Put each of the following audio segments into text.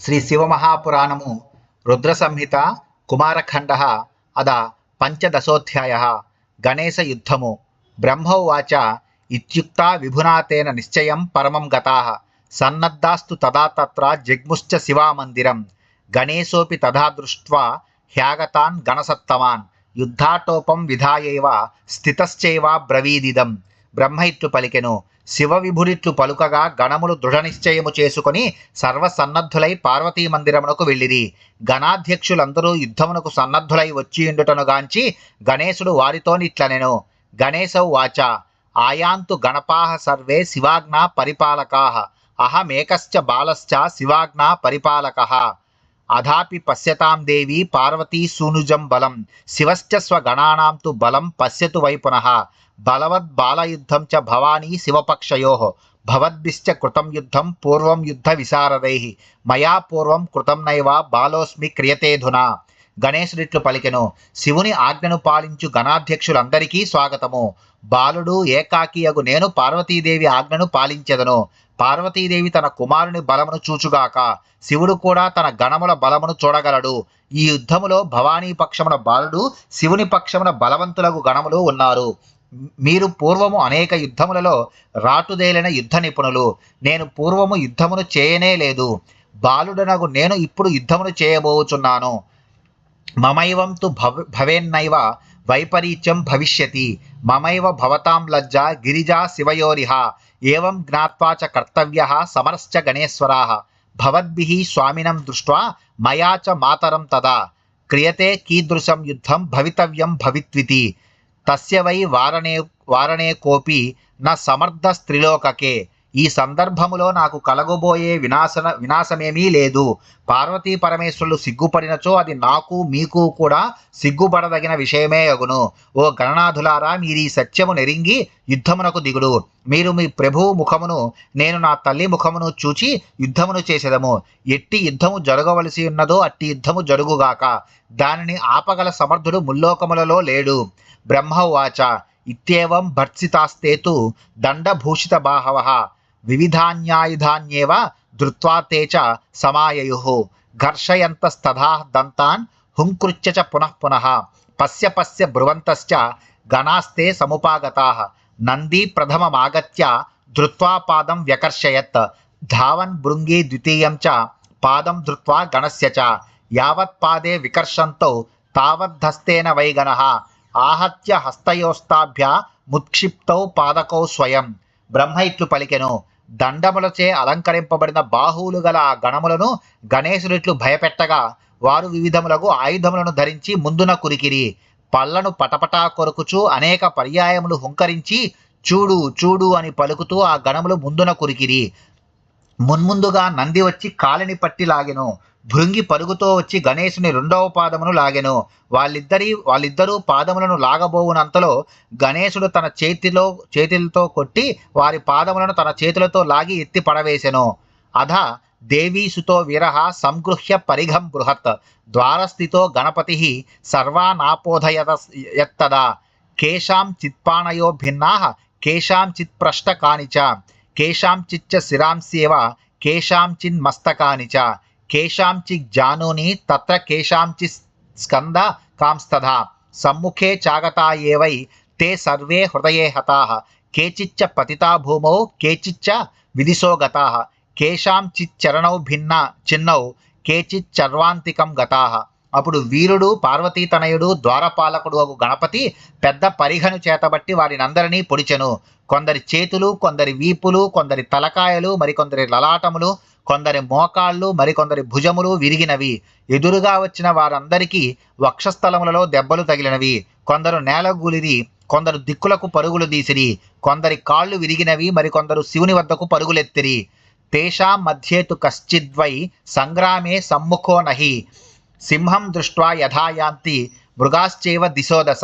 శ్రీ శివమహాపురాణము రుద్ర సంహిత కుమారఖండ అద పంచదశోధ్యాయ గణేశయుద్ధము బ్రహ్మోవాచ ఇత్యుక్తా విభునాతేన నిశ్చయం పరమం గతాః సన్నద్ధాస్తు తదా తత్ర జగ్ముశ్చ శివామందిరం గణేశోపి తదా దృష్ట్వా హ్యాగతాన్ గణసత్తమాన్ యుద్ధాటోపం విధాయైవ స్థితశ్చైవ బ్రవీదిదం. బ్రహ్మ ఇట్లు పలికెను. శివ విభుడిట్లు పలుకగా గణములు దృఢ నిశ్చయము చేసుకుని సర్వసన్నద్ధులై పార్వతీ మందిరమునకు వెళ్ళిరి. గణాధ్యక్షులందరూ యుద్ధమునకు సన్నద్ధులై వచ్చియుండుటనుగాంచి గణేశుడు వారితోనిట్లనెను. గణేశౌ వాచ ఆయాంతు గణపాః సర్వే శివాజ్ఞా పరిపాలకాః అహమేకశ్చ బాలశ్చ శివాజ్ఞా పరిపాలకః అధాపి పశ్యతాం దేవి పార్వతీ సూనుజం బలం శివశ్చ స్వగణానాం తు బలం పశ్యతు వై పునః బలవద్బాలయుద్ధం చ భవానీ శివపక్షయోః భవద్భిశ్చ కృతం యుద్ధం పూర్వం యుద్ధ విశారదైః మయా పూర్వం కృతం నైవ బాలోస్మి క్రియతేధునా. గణేశుడిట్లు పలికెను. శివుని ఆజ్ఞను పాలించు గణాధ్యక్షులందరికీ స్వాగతము. బాలుడు ఏకాకియగు నేను పార్వతీదేవి ఆజ్ఞను పాలించెదను. పార్వతీదేవి తన కుమారుని బలమును చూచుగాక. శివుడు కూడా తన గణముల బలమును చూడగలడు. ఈ యుద్ధములో భవానీ పక్షమున బాలుడు, శివుని పక్షమున బలవంతులకు గణములు ఉన్నారు. మీరు పూర్వము అనేక యుద్ధములలో రాటుదేలిన యుద్ధ నిపుణులు. నేను పూర్వము యుద్ధమును చేయనే లేదు. బాలుడనగు నేను ఇప్పుడు యుద్ధమును చేయబోచున్నాను. మమైవం తు భవేన్నైవ వైపరీత్యం భవిష్యతి మమైవ భవతాం లజ్జా గిరిజా శివయోరిహ ఏవం జ్ఞాత్వా చ కర్తవ్యః సమరశ్చ గణేశ్వరాః భవద్భిః స్వామినం దృష్ట్వా మయా చ మాతరం తదా క్రియతే కీదృశం యుద్ధం భవితవ్యం భవిత్వితి తస్య వై వారణే కోపి న సమర్థస్త్రిలోకకే. ఈ సందర్భములో నాకు కలగబోయే వినాశమేమీ లేదు. పార్వతీ పరమేశ్వరులు సిగ్గుపడినచో అది నాకు మీకు కూడా సిగ్గుపడదగిన విషయమే అగును. ఓ గణనాథులారా, మీరు ఈ సత్యము నెరింగి యుద్ధమునకు దిగుడు. మీరు మీ ప్రభువు ముఖమును, నేను నా తల్లి ముఖమును చూచి యుద్ధమును చేసేదము. ఎట్టి యుద్ధము జరగవలసి ఉన్నదో అట్టి యుద్ధము జరుగుగాక. దానిని ఆపగల సమర్థుడు ముల్లోకములలో లేడు. బ్రహ్మవాచ ఇత్యేవం భర్త్సితాస్తేతు దండభూషిత బాహవః వివిధాన్యాయుధాన్యేవ ధృత్వా తే చ సమాయయుః ఘర్షయంతస్తథా దంతాన్ హుంకృత్య చ పునః పునః పశ్య పశ్య బ్రువంతశ్చ గణాస్తే సముపాగతాః నంది ప్రథమమాగత్య ధృత్వా పాదం వ్యకర్షయత్ ధావన్ భృంగి ద్వితీయం చ పాదం ధృత్వా గణస్య చ యావత్ పాదే వికర్షంతో తావద్ధస్తేన వై గణః ఆహత్య హస్తయోస్తాభ్య ముత్క్షిప్తౌ పాదకౌ స్వయం. బ్రహ్మ ఇట్లు పలికెను. దండములచే అలంకరింపబడిన బాహువులు గల ఆ గణములను గణేశుడిట్లు భయపెట్టగా వారు వివిధములకు ఆయుధములను ధరించి ముందున కురికిరి. పళ్లను పటపటా కొరుకుచూ అనేక పర్యాయములు హుంకరించి చూడు చూడు అని పలుకుతూ ఆ గణములు ముందున కురికిరి. మున్ముందుగా నంది వచ్చి కాలిని పట్టి లాగెను. భృంగి పరుగుతో వచ్చి గణేశుని రెండవ పాదమును లాగెను. వాళ్ళిద్దరూ పాదములను లాగబోవునంతలో గణేశుడు తన చేతులతో కొట్టి వారి పాదములను తన చేతులతో లాగి ఎత్తి పడవేసెను. అధ దేవీసుతో వీరః సంగృహ్య పరిఘం బృహత్ ద్వారస్థితో గణపతిః సర్వానాపోధయత్తదా కేషాం చిత్పాణయో భిన్నాః కేషాం చిత్ప్రష్టకాని చ కేషాంచిచ్చ శిరాంస్యేవ కేషాంచిన్మస్తకాని చ కేషాంచిక్ జానూని తత్ర కేషాంచి స్కంద కాంస్తథా సమ్ముఖే చాగతా ఏవై తే సర్వే హృదయే హతాః కేచిచ్చ పతితా భూమౌ కేచిచ్చ విదిశో గతాః కేషాంచిచ్చరణౌ భిన్న చిన్నౌ కేచిచ్చర్వాంతికం గతాః. అప్పుడు వీరుడు, పార్వతీతనయుడు, ద్వారపాలకుడు అగు గణపతి పెద్ద పరిఘను చేతబట్టి వారినందరినీ పొడిచెను. కొందరి చేతులు, కొందరి వీపులు, కొందరి తలకాయలు, మరికొందరి లలాటములు, కొందరి మోకాళ్ళు, మరికొందరి భుజములు విరిగినవి. ఎదురుగా వచ్చిన వారందరికీ వక్షస్థలములలో దెబ్బలు తగిలినవి. కొందరు నేలగూలిరి, కొందరు దిక్కులకు పరుగులు తీసిరి. కొందరి కాళ్ళు విరిగినవి, మరికొందరు శివుని వద్దకు పరుగులెత్తిరి. తేషాం మధ్యేతు కశ్చిద్వై సంగ్రామే సమ్ముఖో నహి సింహం దృష్ట్వా యథా యాంతి మృగాశ్చైవ దిశోదశ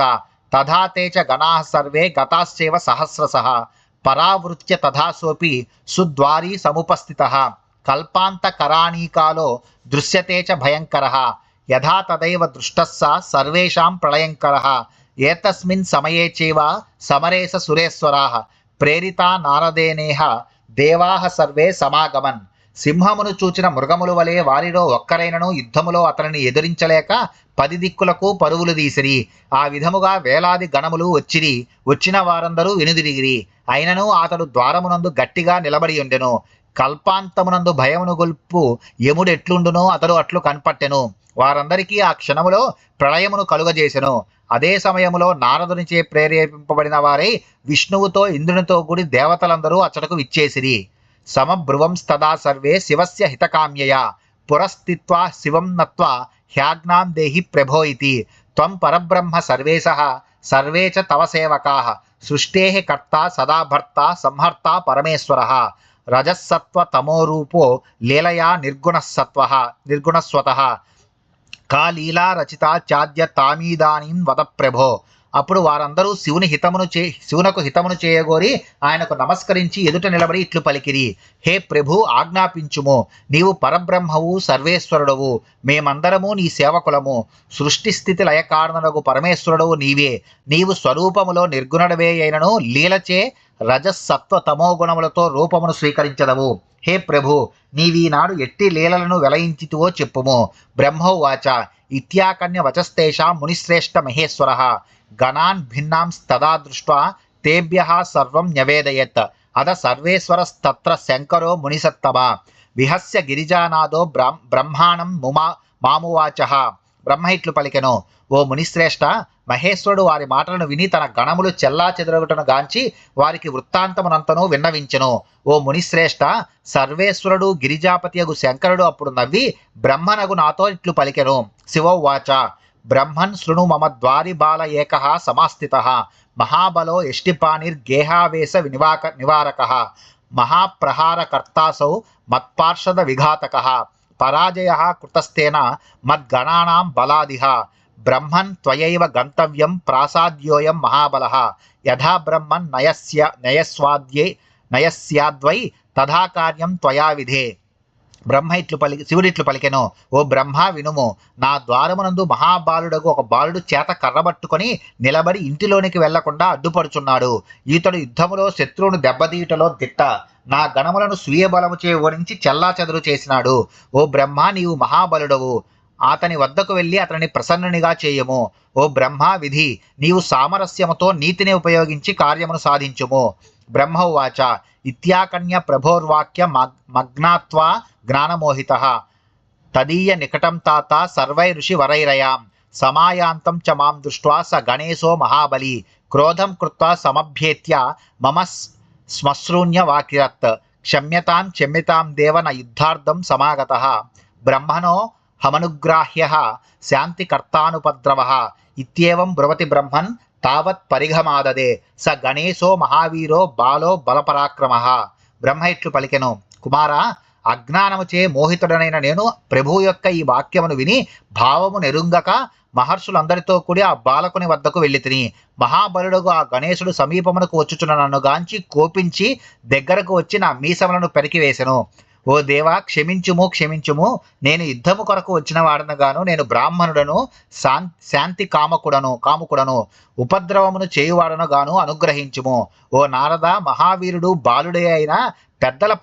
తథా తే చ గణాః సర్వే గతాశ్చైవ సహస్రశః పరావృత్య తథా సోపి సుద్వారీ సముపస్థితః కల్పాంతకరాణీకాలో దృశ్యతే చ భయంకరః యథా తదైవ దృష్టః స సర్వేషాం ప్రళయంకరః ఏతస్మిన్ సమయే చైవ సమరేశ సురేశ్వరాః ప్రేరితా నారదేనేహ దేవాః సర్వే సమాగమన్ సింహమును చూచిన మృగముల వలె వారిలో ఒక్కరైనను యుద్ధములో అతనిని ఎదురించలేక 10 దిక్కులకు పరుగులు తీసిరి. ఆ విధముగా వేలాది గణములు వచ్చిరి. వచ్చిన వారందరూ వెనుదిరిగిరి. అయినను అతడు ద్వారమునందు గట్టిగా నిలబడి ఉండెను. కల్పాంతమునందు భయమును గొల్పు యముడెట్లుండునో అతడు అట్లు కనపట్టెను. వారందరికీ ఆ క్షణములో ప్రళయమును కలుగజేసెను. అదే సమయములో నారదునిచే ప్రేరేపింపబడిన వారై విష్ణువుతో ఇంద్రునితో కూడి దేవతలందరూ అచ్చటకు విచ్చేసిరి. సమబ్రువంస్తదా సర్వే శివస్య హితకామ్యయా పురస్థిత్వా శివం నత్వా హ్యాజ్ఞాం దేహి ప్రభో ఇతి త్వం పరబ్రహ్మ సర్వేశః సర్వే చ తవ సేవకాః సృష్టేః కర్త సదా భర్త సంహర్త పరమేశ్వరః రజస్సత్వ తమోరూపో లీలయా నిర్గుణస్వతః కా లీలా రచిత చాద్య తామీదానీం వద ప్రభో. అప్పుడు వారందరూ శివునకు హితమును చేయగోరి ఆయనకు నమస్కరించి ఎదుట నిలబడి ఇట్లు పలికిరి. హే ప్రభు, ఆజ్ఞాపించుము. నీవు పరబ్రహ్మవు, సర్వేశ్వరుడవు. మేమందరము నీ సేవకులము. సృష్టి స్థితి లయకారణుడగు పరమేశ్వరుడవు నీవే. నీవు స్వరూపములో నిర్గుణుడవే అయినను లీలచే రజస్సత్వ తమో గుణములతో రూపమును స్వీకరించదవు. హే ప్రభు, నీవీనాడు ఎట్టి లీలలను వెలయించితివో చెప్పుము. బ్రహ్మోవాచ ఇత్యాకన్య వచస్తేషాం మునిశ్రేష్ఠ మహేశ్వరః గణాన్ భిన్నాంస్తదా దృష్ట్వా తేభ్యః సర్వం న్యవేదయత్ అద సర్వేశ్వరస్తత్ర శంకరో మునిసత్తమ విహస్య గిరిజానాదో బ్రహ్మాణం మామువాచః. బ్రహ్మ ఇట్లు పలికెను. ఓ మునిశ్రేష్ఠ, మహేశ్వరుడు వారి మాటలను విని తన గణములు చెల్లా చెదరగుటను గాంచి వారికి వృత్తాంతమునంతను విన్నవించెను. ఓ మునిశ్రేష్ఠ, సర్వేశ్వరుడు గిరిజాపతియగు శంకరుడు అప్పుడు నవ్వి బ్రహ్మనగు నాతో ఇట్లు పలికెను. శివోవాచ బ్రహ్మన్ శృణు మమ ద్వారి బాల ఏకః సమాస్థితః మహాబలో యష్టిపాణిర్గేహావేశ నివారకః మహాప్రహారకర్తాసౌ మత్పార్షద విఘాతకః పరాజయః కృతస్తేన మద్గణానాం బలాదిహ బ్రహ్మన్ త్వయైవ గంతవ్యం ప్రాసాద్యోయం మహాబలః యథా బ్రహ్మన్ నయస్యాద్వై తథా కార్యం త్వయా విధే. శివుడిట్లు పలికెను. ఓ బ్రహ్మ, వినుము. నా ద్వారమునందు మహాబాలుడగు ఒక బాలుడు చేత కర్రబట్టుకొని నిలబడి ఇంటిలోనికి వెళ్లకుండా అడ్డుపడుచున్నాడు. ఈతడు యుద్ధములో శత్రువును దెబ్బతీయుటలో దిట్ట. నా గణములను స్వీయ బలముచే ఓడించి చెల్లా చెదరు చేసినాడు. ఓ బ్రహ్మ, నీవు మహాబలుడవు. అతని వద్దకు వెళ్ళి అతనిని ప్రసన్నునిగా చేయము. ఓ బ్రహ్మ, విధి. నీవు సామరస్యముతో నీతిని ఉపయోగించి కార్యమును సాధించుము. బ్రహ్మోవాచ ఇత్యాకన్య ప్రభోర్వాక్య మగ్నాత్వా జ్ఞానమోహితః తదీయ నికటం తాత సర్వై ఋషి వరైరయాం సమాయాంతం చ మాం దృష్ట్వా స గణేశో మహాబలి క్రోధం కృత్వా సమభ్యేత్య మమ శ్మశ్రూన్య వాకిరత్ క్షమ్యతాం దేవ న యుద్ధార్థం సమాగతః బ్రహ్మణో హమనుగ్రాహ్యః శాంతికర్తానుపద్రవః ఇత్యేవం బ్రువతి బ్రహ్మన్ తావత్ పరిఘమాదదే స గణేశో మహావీరో బాలో బలపరాక్రమః. బ్రహ్మ ఇట్లు పలికెను. కుమారా, అజ్ఞానముచే మోహితుడనైన నేను ప్రభువు యొక్క ఈ వాక్యమును విని భావము నెరుంగక మహర్షులందరితో కూడి ఆ బాలకుని వద్దకు వెళ్ళి తిని మహాబలుడుగు ఆ గణేశుడు సమీపమునకు వచ్చుచున్న నన్ను గాంచి కోపించి దగ్గరకు వచ్చి నా మీసములను పెరికివేసెను. ఓ దేవా, క్షమించుము. నేను యుద్ధము కొరకు వచ్చిన వాడనగాను నేను బ్రాహ్మణుడను, శాంతి కాముకుడను, ఉపద్రవమును చేయువాడను గాను అనుగ్రహించుము. ఓ నారద, మహావీరుడు బాలుడే అయిన పెద్దల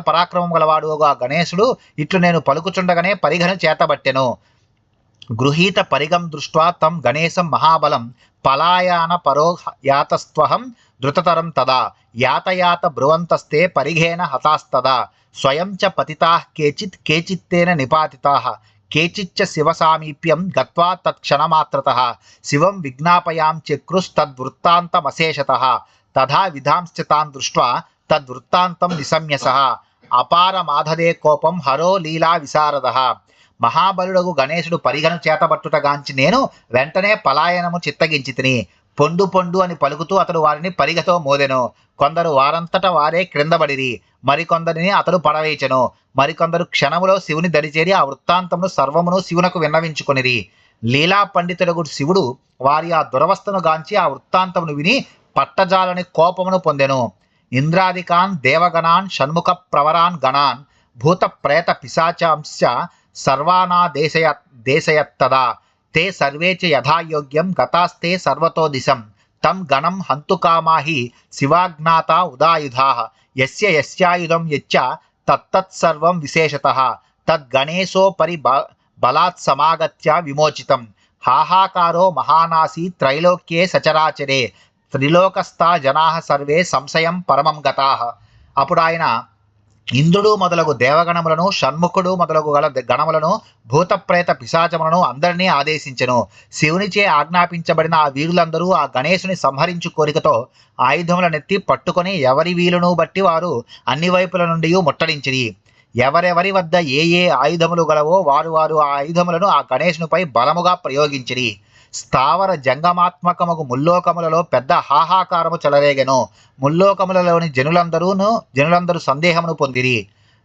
పరాక్రమము గలవాడు ఆ గణేశుడు ఇట్లు నేను పలుకుచుండగానే పరిఘను చేతబట్టెను. గృహీత పరిగం దృష్ట్వా తం గణేశం మహాబలం పలాయాన పరో యాతస్త్వహం ధృతతరం తదా యాతయాత బ్రువంతస్తే పరిఘేన హతాస్తదా స్వయం చ పతితాః కేచిత్తేన నిపాతితాః కేచిచ్చ శివ సామీప్యం గత్వా తత్క్షణమాత్రతః శివం విజ్ఞాపయాం చక్రుస్తద్వృత్తాంతమశేషతః తథా విధాంశ్చ తాన్ దృష్ట్వా తద్వృత్తాంతం నిశమ్యసః అపార మాధదే కోపం హరో లీలా విశారదః. మహాబలుడగు గణేశుడు పరిగను చేతబట్టుటగాంచి నేను వెంటనే పలాయనము చిత్తగించి తిని పొండు అని పలుకుతూ అతడు వారిని పరిగతో మోదెను. కొందరు వారంతట వారే క్రిందబడిరి. మరికొందరిని అతడు పడవేచెను. మరికొందరు క్షణములో శివుని దరిచేరి ఆ వృత్తాంతమును సర్వమును శివునకు విన్నవించుకొనిరి. లీలా పండితుడగు శివుడు వారి ఆ దురవస్థను గాంచి ఆ వృత్తాంతమును విని పట్టజాలని కోపమును పొందెను. ఇంద్రాదికాన్ దేవగణాన్ షణ్ముఖ ప్రవరాన్ గణాన్ భూత ప్రేత పిశాచాంశ సర్వానా దేశయత్తదా తే సర్వే చ యథాయోగ్యం గతాస్తే సర్వతో దిశం తం గణం హంతుకామా హి శివాజ్ఞాత ఉదాయుధాః యస్య యస్యాయుధం యచ్చ తత్తత్సర్వం విశేషతః తద్గణేశోపరి బలాత్ సమాగత్య విమోచితం హాహాకారో మహానాసి త్రైలోక్యే సచరాచరే త్రిలోకస్థా జనాః సర్వే సంశయం పరమం గతాః. అప్పుడు ఆయన ఇంద్రుడు మొదలగు దేవగణములను, షణ్ముఖుడు మొదలగు గల గణములను, భూత ప్రేత పిశాచములను అందరినీ ఆదేశించెను. శివునిచే ఆజ్ఞాపించబడిన ఆ వీరులందరూ ఆ గణేశుని సంహరించు కోరికతో ఆయుధములనెత్తి పట్టుకొని ఎవరి వీలును బట్టి వారు అన్ని వైపుల నుండి ముట్టడించిరి. ఎవరెవరి వద్ద ఏ ఏ ఆయుధములు గలవో వారు వారు ఆ ఆయుధములను ఆ గణేశునిపై బలముగా ప్రయోగించిరి. స్థావర జంగమాత్మకముగు ముల్లోకములలో పెద్ద హాహాకారము చెలరేగెను. ముల్లోకములలోని జనులందరూ సందేహమును పొందిరి.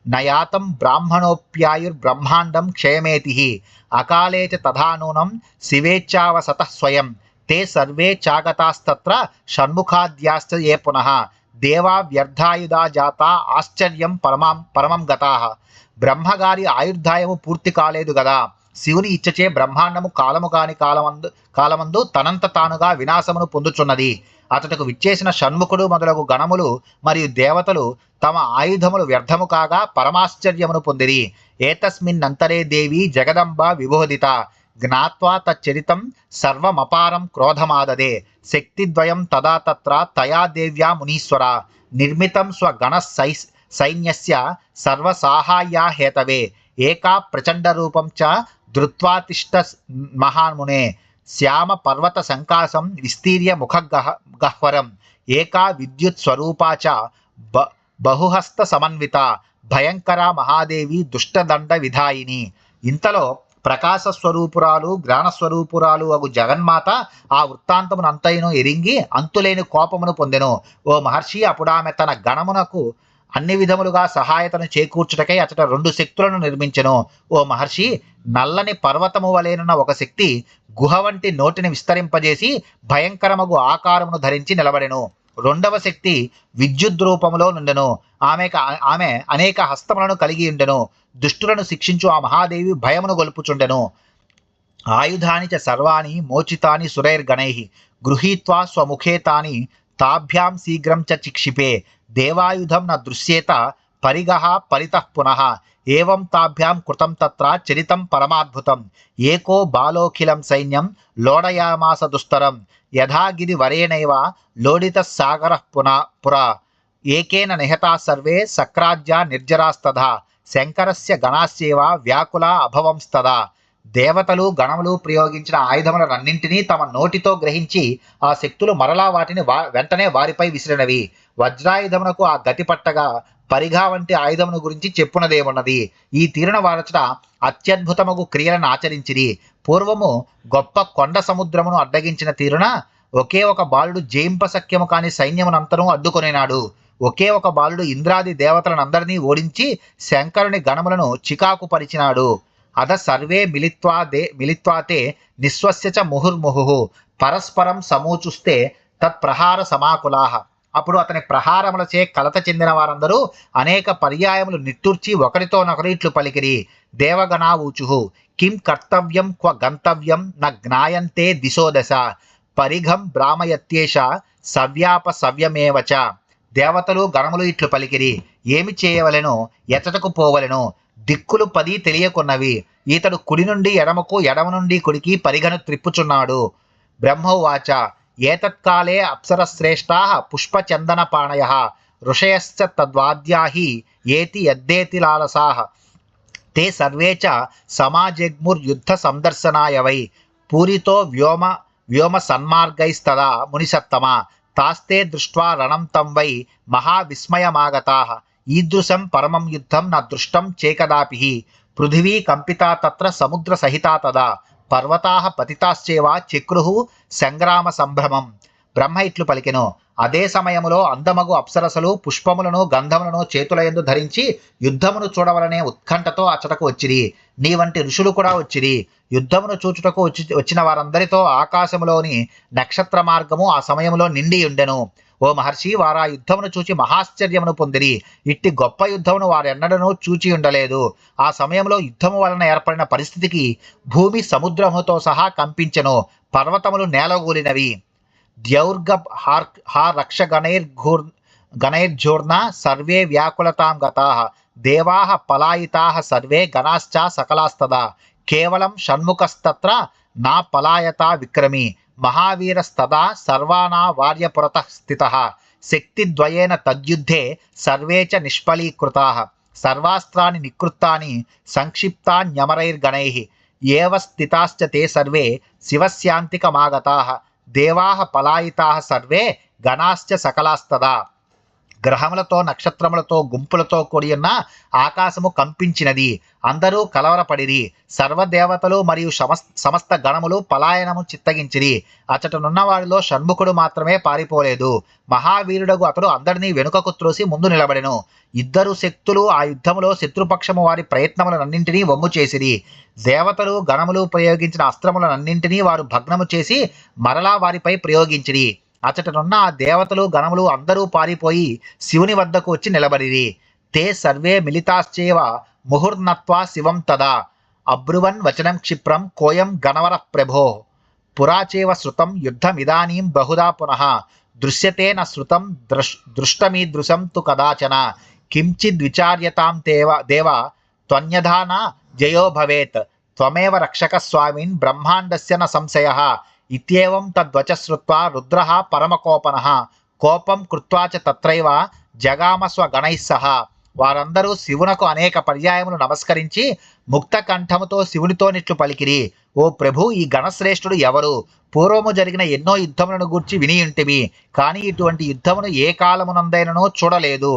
నయాతం బ్రాహ్మణోప్యాయుర్బ్రహ్మాండం క్షయమేతి అకాలే చ తథానూనం శివేచ్ఛావసత స్వయం తే సర్వే చాగతాస్తత్ర షణ్ముఖాద్యాశ్చ ఏ పునః దేవా వ్యర్థాయుధా జాత ఆశ్చర్యం పరమం గతాః. బ్రహ్మగారి ఆయుర్దాయము పూర్తి కాలేదు గదా. శివుని ఇచ్చచే బ్రహ్మాండము కాలము కాని కాలమందు తనంత తానుగా వినాశమును పొందుచున్నది. అతడుకు విచ్చేసిన షణ్ముఖుడు మొదలగు గణములు మరియు దేవతలు తమ ఆయుధములు వ్యర్థము కాగా పరమాశ్చర్యమును పొందిరి. ఏతస్మిన్నంతరే దేవి జగదంబ విబోధిత జ్ఞాత్వా తచ్చరితం సర్వమపారం క్రోధమాదదే శక్తిద్వయం తదా తత్ర తయా దేవ్యా మునీశ్వర నిర్మితం స్వగణ సైన్యస్య సర్వసాహాయ్యా హేతవే ఏకా ప్రచండ రూపం చ ధృత్వాతిష్ట మహామునే శ్యామ పర్వత సంకాసం విస్తీర్య ముఖ గహ్వరం ఏకా విద్యుత్ స్వరూపా చ బహుహస్త సమన్విత భయంకర మహాదేవి దుష్టదండ విధాయిని. ఇంతలో ప్రకాశ స్వరూపురాలు జ్ఞానస్వరూపురాలు అగు జగన్మాత ఆ వృత్తాంతమునంతయును ఎరింగి అంతులేని కోపమును పొందెను. ఓ మహర్షి, అప్పుడు ఆమె తన గణమునకు అన్ని విధములుగా సహాయతను చేకూర్చుటకై అతట 2 శక్తులను నిర్మించెను. ఓ మహర్షి, నల్లని పర్వతము వలెనున్న ఒక శక్తి గుహ వంటి నోటిని విస్తరింపజేసి భయంకరమగు ఆకారమును ధరించి నిలబడెను. 2వ శక్తి విద్యుత్ రూపములో నుండెను. ఆమె అనేక హస్తములను కలిగి ఉండెను. దుష్టులను శిక్షించు ఆ మహాదేవి భయమును గొల్పుచుండెను. ఆయుధాని చ సర్వాణి మోచితాని సురైర్గణైః గృహీత్వా స్వముఖే తాని తాభ్యాం శీఘ్రం చ చిక్షిపే దేవాయుధం న దృశ్యేత పరిగః పరితః పునః ఏవం తాభ్యాం కృతం తత్ర చరితం పరమాద్భుతం ఏకో బాలోఖిలం సైన్యం లోడయామాస దుస్తరం యథాగిరి వరేణైవ లోడిత సాగరః పురా ఏకేన నిహతా సర్వే సక్రాజ్య నిర్జరాస్తదా శంకరస్య గణాస్యేవ వ్యాకుల అభవంస్తదా. దేవతలు గణములు ప్రయోగించిన ఆయుధములన్నింటినీ తమ నోటితో గ్రహించి ఆ శక్తులు మరలా వాటిని వెంటనే వారిపై విసిరినవి. వజ్రాయుధమునకు ఆ గతి పట్టగా పరిఘా వంటి ఆయుధమును గురించి చెప్పునదేమున్నది. ఈ తీరున వారచట అత్యద్భుతమగు క్రియలను ఆచరించిరి. పూర్వము గొప్ప కొండ సముద్రమును అడ్డగించిన తీరున ఒకే ఒక బాలుడు జయింపశక్యము కాని సైన్యమునంతను అడ్డుకొనినాడు. ఒకే ఒక బాలుడు ఇంద్రాది దేవతలనందరినీ ఓడించి శంకరుని గణములను చికాకు పరిచినాడు. అద సర్వే మిలిత్వాతే నిస్వస్య చ ముహుర్ముహుః పరస్పరం సమూచుస్తే తత్ప్రహార సమాకులాః. అప్పుడు అతని ప్రహారములచే కలత చెందిన వారందరూ అనేక పర్యాయములు నిట్టూర్చి ఒకరితోనొకరు ఇట్లు పలికిరి. దేవగణా ఊచుః కిం కర్తవ్యం క్వ గంతవ్యం న జ్ఞాయంతే దిశో దశ పరిఘం భ్రామయత్యేష సవ్యాప సవ్యమేవ చ. దేవతలు గణములు ఇట్లు పలికిరి, ఏమి చేయవలెను, ఎచ్చటకు పోవలెను, దిక్కులు 10 తెలియకున్నవి. ఈతడు కుడి నుండి ఎడమకు, ఎడమ నుండి కుడికి పరిగను త్రిప్పుచున్నాడు. బ్రహ్మోవాచ ఏతత్కాలే అప్సరశ్రేష్టాః పుష్పచందనపాణయః ఋషయశ్చ తద్వాద్యాః ఏతి యద్దేతి లాలసాః తే సర్వే చ సమాజగ్ముర్యుద్ధ సందర్శనాయ వై పూరితో వ్యోమ సన్మార్గైస్తదా మునిసత్తమా తాస్తే దృష్ట్వా రణం తం వై మహావిస్మయమాగతాః ఈదృశం పరమం యుద్ధం న దృష్టం చేకదాపి పృథివీ కంపితా తత్ర సముద్ర సహితా తదా పర్వతాః పతితాశ్చేవ చక్రుః సంగ్రామ సంభ్రమం. బ్రహ్మ ఇట్లు పలికెను, అదే సమయములో అందమగు అప్సరసలు పుష్పములను గంధములను చేతులయందు ధరించి యుద్ధమును చూడవలనే ఉత్కంఠతో అచ్చటకు వచ్చిరి. నీ వంటి ఋషులు కూడా వచ్చిరి. యుద్ధమును చూచుటకు వచ్చిన వారందరితో ఆకాశములోని నక్షత్ర మార్గము ఆ సమయంలో నిండి ఉండెను. ఓ మహర్షి, వారా యుద్ధమును చూచి మహాశ్చర్యమును పొందిరి. ఇట్టి గొప్ప యుద్ధమును వారెన్నడనూ చూచి ఉండలేదు. ఆ సమయంలో యుద్ధము వలన ఏర్పడిన పరిస్థితికి భూమి సముద్రముతో సహా కంపించెను. పర్వతములు నేలగూలినవి. ద్యౌర్గ హా గణైర్జూర్ణ సర్వే వ్యాకులతాం గతాః దేవాః పలాయితాః సర్వే గణాశ్చ సకలాస్తదా కేవలం షణ్ముఖస్తత్ర నా పలాయత విక్రమి మహావీరస్తదా సర్వానా వార్యపురతః స్థితః శక్తిద్వయేన తద్యుద్ధే సర్వే చ నిష్ఫలీకృతాః సర్వాస్త్రాణి నికృత్తాని సంక్షిప్తాన్యమరైర్గణైః ఏవ స్థితాశ్చ తే సర్వే శివస్యాంతికమాగతాః దేవాః పలాయితాః సర్వే గణాశ్చ సకలాస్తదా గ్రహములతో నక్షత్రములతో గుంపులతో కూడి ఉన్న ఆకాశము కంపించినది. అందరూ కలవరపడిరి. సర్వదేవతలు మరియు సమస్త గణములు పలాయనము చిత్తగించిరి. అచటనున్న వారిలో షణ్ముఖుడు మాత్రమే పారిపోలేదు. మహావీరుడగు అతడు అందరినీ వెనుకకు త్రోసి ముందు నిలబడెను. ఇద్దరు శక్తులు ఆ యుద్ధములో శత్రుపక్షము వారి ప్రయత్నములనన్నింటినీ వమ్ము చేసిరి. దేవతలు గణములు ప్రయోగించిన అస్త్రములనన్నింటినీ వారు భగ్నము చేసి మరలా వారిపై ప్రయోగించిరి. అచటనున్న ఆ దేవతలు గణములు అందరూ పారిపోయి శివుని వద్దకు వచ్చి నిలబడిరి. తే సర్వే మిలితాశ్చేవ ముహుర్నత్వా శివం తదా అబ్రువన్ వచనం క్షిప్రం కోయం గణవర ప్రభో పురాచేవ శృతం యుద్ధమిదానీం బహుదా పునః దృశ్యతే న శృతం దృష్టమీదృశం తు కదాచన కించిద్విచార్యతాం దేవ త్వన్యథా న జయో భవేత్ త్వమేవ రక్షక స్వామిన్ బ్రహ్మాండస్య న సంశయః ఇత్యేవం తద్వచ శ్రుత్వా రుద్రః పరమకోపనః కోపం కృత్వా చ తత్రైవ జగామ స్వగణైః సహ. వారందరూ శివునకు అనేక పర్యాయములు నమస్కరించి ముక్త కంఠముతో శివునితోనిట్లు పలికిరి. ఓ ప్రభు, ఈ గణశ్రేష్ఠుడు ఎవరు? పూర్వము జరిగిన ఎన్నో యుద్ధములను గూర్చి వినియుంటిమి, కానీ ఇటువంటి యుద్ధమును ఏ కాలమునందైనను చూడలేదు,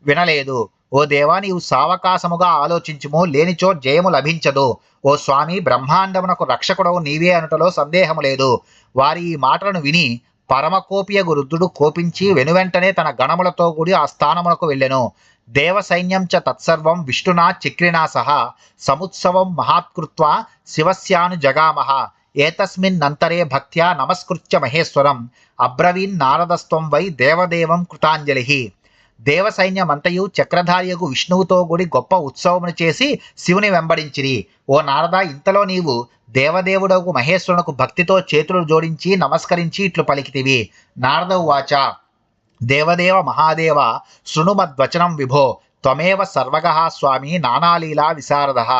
వినలేదు. ఓ దేవా, నీవు సావకాశముగా ఆలోచించుము, లేనిచో జయము లభించదు. ఓ స్వామి, బ్రహ్మాండమునకు రక్షకుడవు నీవే అనుటలో సందేహము లేదు. వారి ఈ మాటలను విని పరమకోపియగు రుద్రుడు కోపించి వెనువెంటనే తన గణములతో కూడి ఆ స్థానమునకు వెళ్ళెను. దేవ సైన్యం చ తత్సర్వం విష్ణునా చక్రినా సహ సముత్సవం మహాత్కృత్వా శివస్యాను జగామః ఏతస్మిన్నంతరే భక్త్యా నమస్కృత్య మహేశ్వరం అబ్రవీన్ నారదస్త్వం వై దేవదేవం కృతాంజలిః. దేవ సైన్యమంతయు చక్రధారియగు విష్ణువుతో కూడి గొప్ప ఉత్సవమును చేసి శివుని వెంబడించిరి. ఓ నారద, ఇంతలో నీవు దేవదేవుడకు మహేశ్వరునకు భక్తితో చేతులు జోడించి నమస్కరించి ఇట్లు పలికితివి. నారద ఉవాచ: దేవదేవ మహాదేవ శృణుమద్వచనం విభో త్వమేవ సర్వగః స్వామి నానాలీలా విశారదః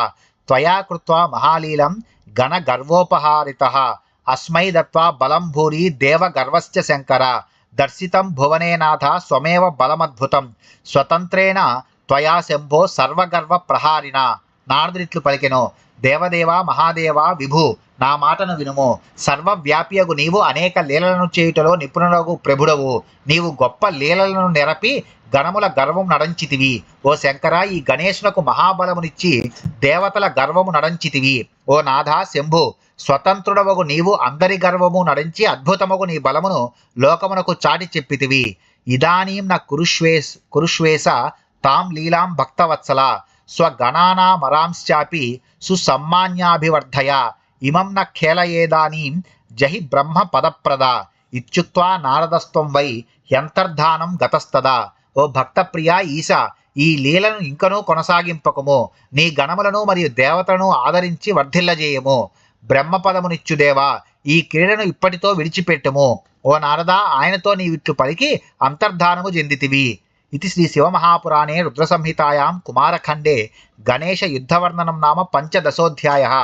త్వయా కృత్వా మహాలీలం గణ గర్వోపహారితః అస్మై దత్వా బలం భూరి దేవ గర్వశ్చ శంకర దర్శితం భువనేనాథ స్వమేవ బలమద్భుతం స్వతంత్రేణ త్వయా శంభో సర్వగర్వ ప్రహారిణ. నారదుడిట్లు పలికెను: దేవదేవ మహాదేవ విభు, నా మాటను వినుము. సర్వవ్యాపియగు నీవు అనేక లీలలను చేయుటలో నిపుణుడగు ప్రభుడవు. నీవు గొప్ప లీలలను నెరపి గణముల గర్వము నడంచితివి. ఓ శంకర, ఈ గణేశునకు మహాబలమునిచ్చి దేవతల గర్వము నడంచితివి. ఓ నాథ శంభు, స్వతంత్రుడవగు నీవు అందరి గర్వము నడించి అద్భుతమగు నీ బలమును లోకమునకు చాటి చెప్పితివి. ఇదానీం న కురుష్వేశ తాం లీలాం భక్తవత్సల స్వగణానామరాంశ్చాపి సుసమ్మాన్యాభివర్ధయ ఇమం న ఖేలయేదానీం జహి బ్రహ్మ పదప్రద ఇత్యుక్త్వా నారదస్త్వం వై యంతర్ధానం గతస్తదా. ఓ భక్తప్రియ ఈశ, ఈ లీలను ఇంకనూ కొనసాగింపకము. నీ గణములను మరియు దేవతలను ఆదరించి వర్ధిల్లజేయము. బ్రహ్మపదమునిచ్చుదేవా, ఈ క్రీడను ఇప్పటితో విడిచిపెట్టుము. ఓ నారద, ఆయనతో నీవిట్లు పలికి అంతర్ధానము చెందితివి. ఇది శ్రీ శివమహాపురాణే రుద్రసంహితాయాం కుమారఖండే గణేశ యుద్ధవర్ణనం నామ పంచదశోధ్యాయః.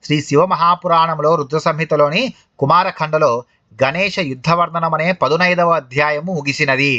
శ్రీ శివమహాపురాణంలో రుద్రసంహితలోని కుమారఖండలో గణేశ యుద్ధవర్ణనం అనే 15వ అధ్యాయము ముగిసినది.